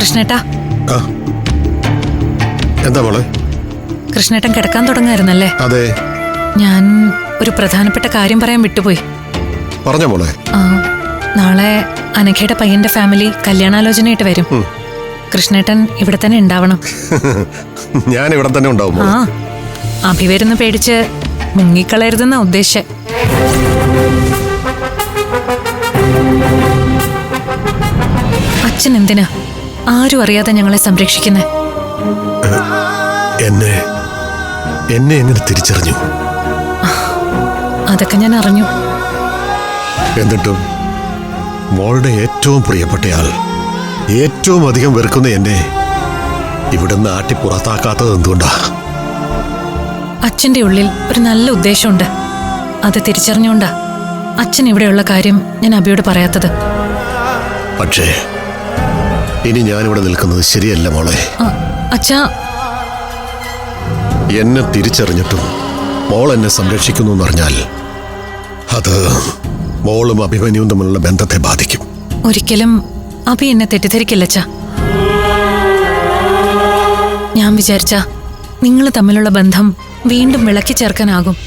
കൃഷ്ണേട്ടാ. എന്താ മോളെ? കൃഷ്ണേട്ടൻ കിടക്കാൻ തുടങ്ങായിരുന്നല്ലേ? അതെ. ഞാൻ ഒരു പ്രധാനപ്പെട്ട കാര്യം പറയാൻ വിട്ടുപോയി. പറഞ്ഞോ മോളെ. നാളെ അനഘയുടെ പയ്യന്റെ ഫാമിലി കല്യാണാലോചനയായിട്ട് വരും. കൃഷ്ണേട്ടൻ ഇവിടെ തന്നെ ഉണ്ടാവണം. ഞാൻ ഇവിടെ തന്നെ ഉണ്ടാവും. അഭിവരുന്ന് പേടിച്ച് മുങ്ങിക്കളയരുതെന്ന ഉദ്ദേശം. അച്ഛൻ എന്തിനാ ആരും അറിയാതെ ഞങ്ങളെ സംരക്ഷിക്കുന്നേ? എന്നെ എങ്ങനെ തിരിച്ചറിഞ്ഞു? അതൊക്കെ ഞാൻ അറിഞ്ഞു. എന്നിട്ടും മോളുടെ ഏറ്റവും പ്രിയപ്പെട്ടയാൾ, ഏറ്റവും അധികം വെറുക്കുന്ന എന്നെ ഇവിടുന്ന് ആട്ടി പുറത്താക്കാത്തത് എന്തുകൊണ്ടാ? അച്ഛന്റെ ഉള്ളിൽ ഒരു നല്ല ഉദ്ദേശമുണ്ട്. അത് തിരിച്ചറിഞ്ഞുകൊണ്ടാ അച്ഛൻ ഇവിടെയുള്ള കാര്യം ഞാൻ അബിയോട് പറയാത്തത്. പക്ഷേ ഇനി ഞാനിവിടെ നിൽക്കുന്നത് ശരിയല്ല മോളെ. അച്ഛാ, എന്നെ തിരിച്ചറിഞ്ഞിട്ടും മോൾ എന്നെ സംരക്ഷിക്കുന്നു എന്നറിഞ്ഞാൽ അത് മോളും അഭിമന്യുവും തമ്മിലുള്ള ബന്ധത്തെ ബാധിക്കും. ഒരിക്കലും അഭി എന്നെ തെറ്റിദ്ധരിക്കില്ല അച്ഛാ. ഞാൻ വിചാരിച്ച നിങ്ങൾ തമ്മിലുള്ള ബന്ധം വീണ്ടും വിളക്കി ചേർക്കാനാകും.